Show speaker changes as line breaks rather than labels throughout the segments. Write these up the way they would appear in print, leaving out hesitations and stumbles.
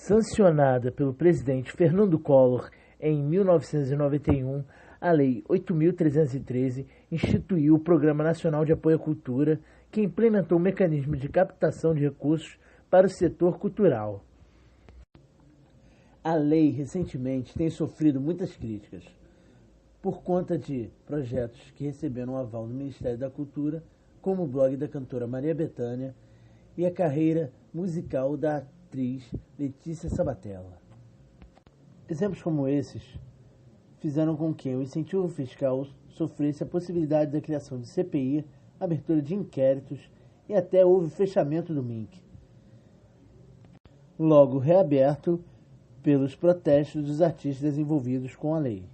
Sancionada pelo presidente Fernando Collor em 1991, a Lei 8.313 instituiu o Programa Nacional de Apoio à Cultura, que implementou um mecanismo de captação de recursos para o setor cultural. A lei recentemente tem sofrido muitas críticas por conta de projetos que receberam o aval do Ministério da Cultura, como o blog da cantora Maria Bethânia e a carreira musical da atriz Letícia Sabatella. Exemplos como esses fizeram com que o incentivo fiscal sofresse a possibilidade da criação de CPI, abertura de inquéritos e até houve fechamento do MINC, logo reaberto pelos protestos dos artistas envolvidos com a lei.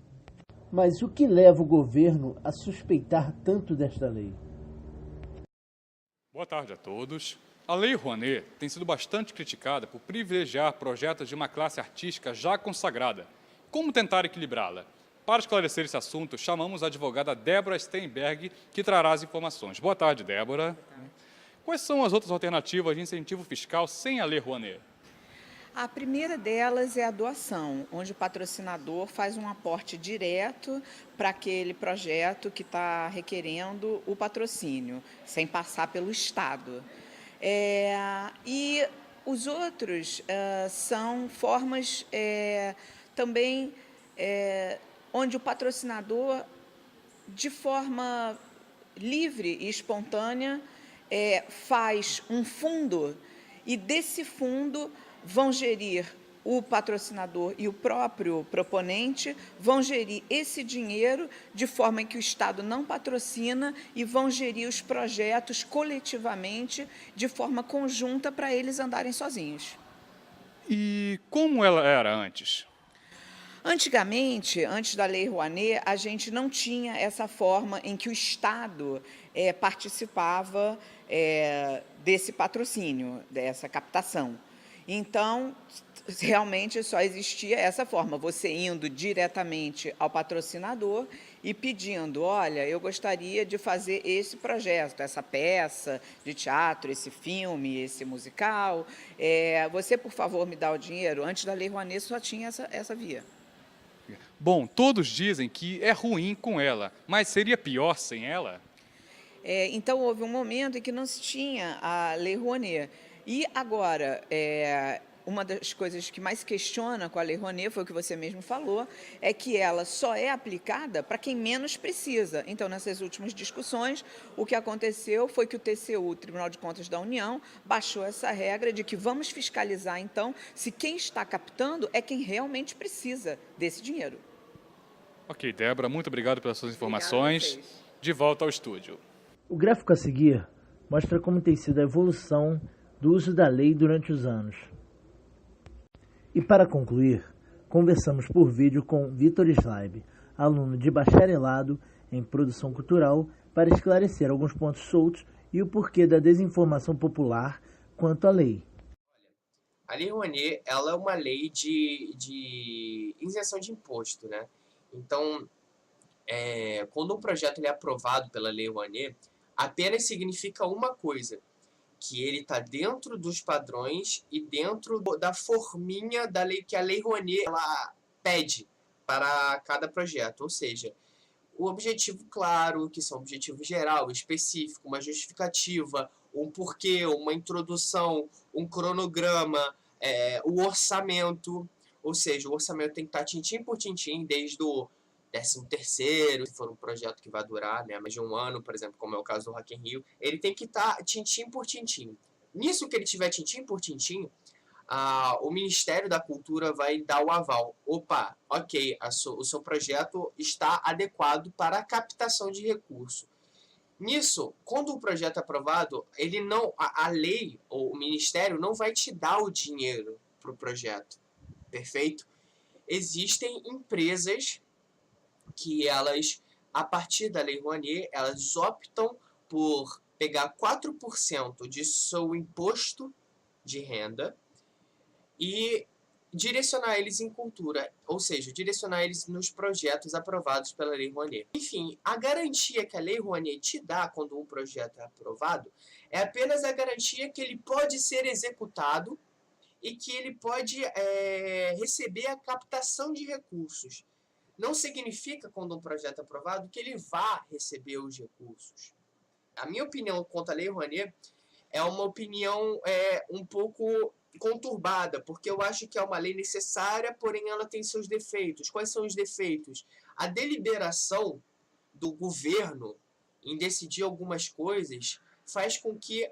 Mas o que leva o governo a suspeitar tanto desta lei?
Boa tarde a todos. A Lei Rouanet tem sido bastante criticada por privilegiar projetos de uma classe artística já consagrada. Como tentar equilibrá-la? Para esclarecer esse assunto, chamamos a advogada Débora Steinberg, que trará as informações. Boa tarde, Débora. Quais são as outras alternativas de incentivo fiscal sem a Lei Rouanet?
A primeira delas é a doação, onde o patrocinador faz um aporte direto para aquele projeto que está requerendo o patrocínio, sem passar pelo Estado. E os outros são formas também onde o patrocinador, de forma livre e espontânea, faz um fundo e desse fundo vão gerir o patrocinador e o próprio proponente, vão gerir esse dinheiro de forma que o Estado não patrocina e vão gerir os projetos coletivamente, de forma conjunta, para eles andarem sozinhos.
E como ela era antes?
Antigamente, antes da Lei Rouanet, a gente não tinha essa forma em que o Estado participava desse patrocínio, dessa captação. Então, realmente só existia essa forma, você indo diretamente ao patrocinador e pedindo, olha, eu gostaria de fazer esse projeto, essa peça de teatro, esse filme, esse musical, você, por favor, me dá o dinheiro? Antes da Lei Rouanet só tinha essa via.
Bom, todos dizem que é ruim com ela, mas seria pior sem ela?
Então, houve um momento em que não se tinha a Lei Rouanet. E agora, uma das coisas que mais questiona com a Lei Rouanet, foi o que você mesmo falou, é que ela só é aplicada para quem menos precisa. Então, nessas últimas discussões, o que aconteceu foi que o TCU, o Tribunal de Contas da União, baixou essa regra de que vamos fiscalizar, então, se quem está captando é quem realmente precisa desse dinheiro.
Ok, Débora, muito obrigado pelas suas informações. De volta ao estúdio.
O gráfico a seguir mostra como tem sido a evolução do uso da lei durante os anos. E para concluir, conversamos por vídeo com Vitor Slaib, aluno de bacharelado em produção cultural, para esclarecer alguns pontos soltos e o porquê da desinformação popular quanto à lei.
A Lei Rouanet, ela é uma lei de isenção de imposto, né? Então, quando um projeto ele é aprovado pela Lei Rouanet, apenas significa uma coisa, que ele está dentro dos padrões e dentro da forminha da lei que a Lei Rouanet ela pede para cada projeto. Ou seja, o objetivo claro, que são objetivo geral, específico, uma justificativa, um porquê, uma introdução, um cronograma, o orçamento. Ou seja, o orçamento tem que estar tintim por tintim, desde o 13º, se for um projeto que vai durar mais de um ano, por exemplo, como é o caso do Rock in Rio, ele tem que estar tintim por tintim. Nisso que ele tiver tintim por tintim, o Ministério da Cultura vai dar o aval. Opa, ok, o seu projeto está adequado para a captação de recurso. Nisso, quando o projeto é aprovado, a lei, ou o Ministério, não vai te dar o dinheiro para o projeto, perfeito? Existem empresas que elas, a partir da Lei Rouanet, elas optam por pegar 4% de seu imposto de renda e direcionar eles em cultura, ou seja, direcionar eles nos projetos aprovados pela Lei Rouanet. Enfim, a garantia que a Lei Rouanet te dá quando um projeto é aprovado é apenas a garantia que ele pode ser executado e que ele pode receber a captação de recursos. Não significa, quando um projeto é aprovado, que ele vá receber os recursos. A minha opinião quanto à Lei Rouanet é uma opinião um pouco conturbada, porque eu acho que é uma lei necessária, porém ela tem seus defeitos. Quais são os defeitos? A deliberação do governo em decidir algumas coisas faz com que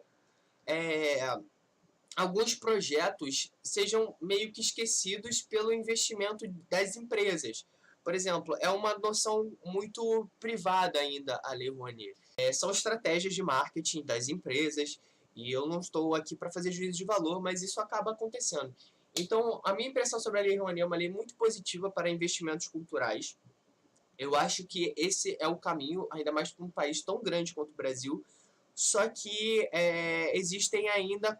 alguns projetos sejam meio que esquecidos pelo investimento das empresas. Por exemplo, é uma noção muito privada ainda a Lei Rouanet. São estratégias de marketing das empresas, e eu não estou aqui para fazer juízo de valor, mas isso acaba acontecendo. Então, a minha impressão sobre a Lei Rouanet é uma lei muito positiva para investimentos culturais. Eu acho que esse é o caminho, ainda mais para um país tão grande quanto o Brasil, só que existem ainda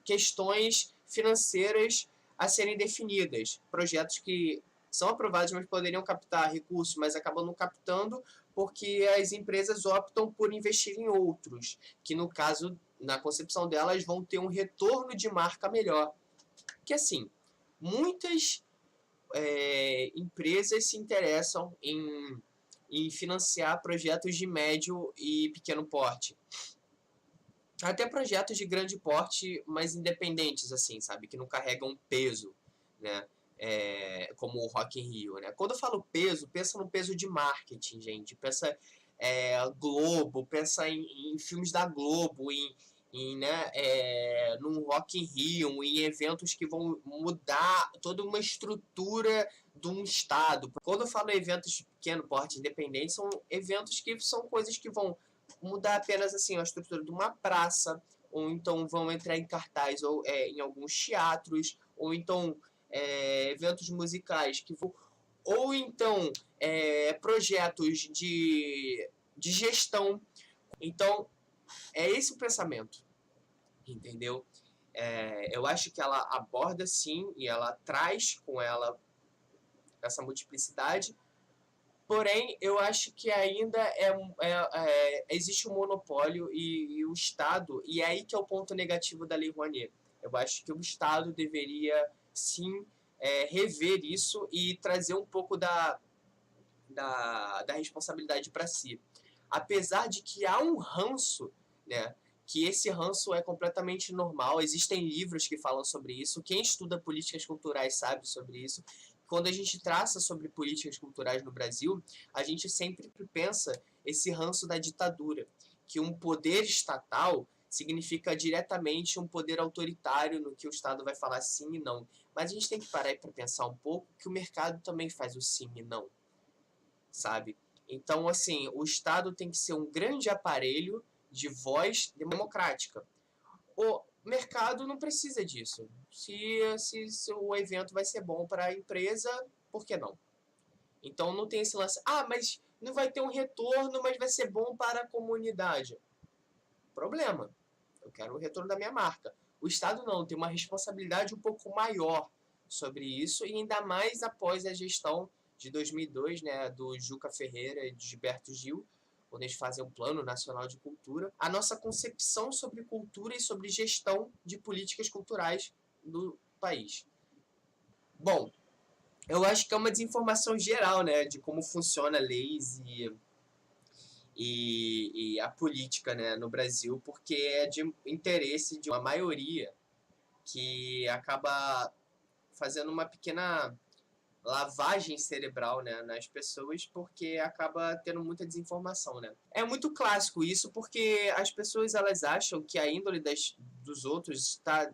questões financeiras a serem definidas. Projetos que são aprovados, mas poderiam captar recursos, mas acabam não captando porque as empresas optam por investir em outros, que no caso, na concepção delas, vão ter um retorno de marca melhor. Que assim, muitas empresas se interessam em financiar projetos de médio e pequeno porte. Até projetos de grande porte, mas independentes, assim, sabe? Que não carregam peso, né? Como o Rock in Rio, né? Quando eu falo peso, pensa no peso de marketing, gente. Pensa Globo, pensa em filmes da Globo, num Rock in Rio, em eventos que vão mudar toda uma estrutura de um estado. Quando eu falo eventos de pequeno porte independente, são eventos que são coisas que vão mudar apenas assim a estrutura de uma praça, ou então vão entrar em cartaz ou em alguns teatros, ou então eventos musicais que vão, ou então projetos de gestão. Então é esse o pensamento, entendeu? Eu acho que ela aborda sim e ela traz com ela essa multiplicidade. Porém, eu acho que ainda existe um monopólio e o Estado, e é aí que é o ponto negativo da Lei Rouanet. Eu acho que o Estado deveria, sim, rever isso e trazer um pouco da responsabilidade para si. Apesar de que há um ranço, né, que esse ranço é completamente normal, existem livros que falam sobre isso, quem estuda políticas culturais sabe sobre isso. Quando a gente traça sobre políticas culturais no Brasil, a gente sempre pensa esse ranço da ditadura, que um poder estatal significa diretamente um poder autoritário no que o Estado vai falar sim e não. Mas a gente tem que parar para pensar um pouco que o mercado também faz o sim e não, sabe? Então, assim, o Estado tem que ser um grande aparelho de voz democrática. O mercado não precisa disso. Se o evento vai ser bom para a empresa, por que não? Então não tem esse lance, mas não vai ter um retorno, mas vai ser bom para a comunidade. Problema. Eu quero o retorno da minha marca. O Estado não, tem uma responsabilidade um pouco maior sobre isso, e ainda mais após a gestão de 2002, né, do Juca Ferreira e de Gilberto Gil, quando eles fazem um Plano Nacional de Cultura, a nossa concepção sobre cultura e sobre gestão de políticas culturais do país. Bom, eu acho que é uma desinformação geral, né, de como funciona leis e a política, né, no Brasil, porque é de interesse de uma maioria que acaba fazendo uma pequena lavagem cerebral, né, nas pessoas, porque acaba tendo muita desinformação, né. É muito clássico isso, porque as pessoas elas acham que a índole dos outros está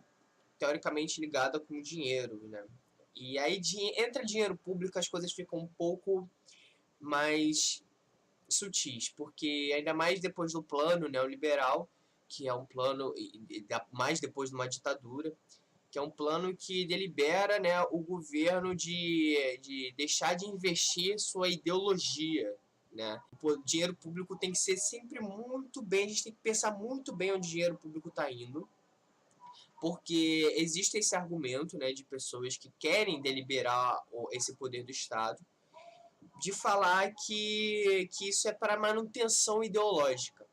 teoricamente ligada com dinheiro, né. E aí entra dinheiro público, as coisas ficam um pouco mais sutis, porque ainda mais depois do plano neoliberal, que é um plano, mais depois de uma ditadura, que é um plano que delibera, né, o governo de deixar de investir sua ideologia, né. O dinheiro público tem que ser sempre muito bem, a gente tem que pensar muito bem onde o dinheiro público está indo, porque existe esse argumento, né, de pessoas que querem deliberar esse poder do Estado, de falar que isso é para manutenção ideológica.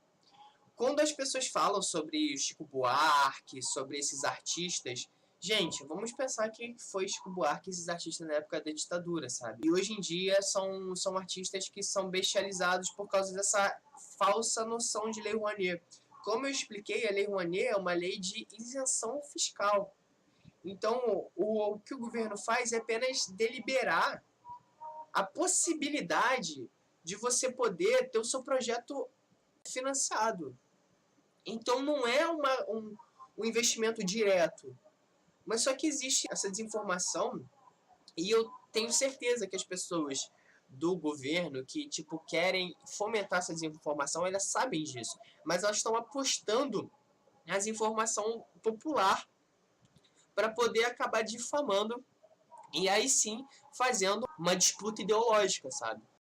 Quando as pessoas falam sobre Chico Buarque, sobre esses artistas, Gente, vamos pensar que foi Chico Buarque esses artistas na época da ditadura, sabe? E hoje em dia são artistas que são bestializados por causa dessa falsa noção de Lei Rouanet. Como eu expliquei, a Lei Rouanet é uma lei de isenção fiscal. Então, o que o governo faz é apenas deliberar a possibilidade de você poder ter o seu projeto financiado. Então, não é um investimento direto. Mas só que existe essa desinformação e eu tenho certeza que as pessoas do governo que querem fomentar essa desinformação, elas sabem disso. Mas elas estão apostando na desinformação popular para poder acabar difamando e aí sim fazendo uma disputa ideológica, sabe?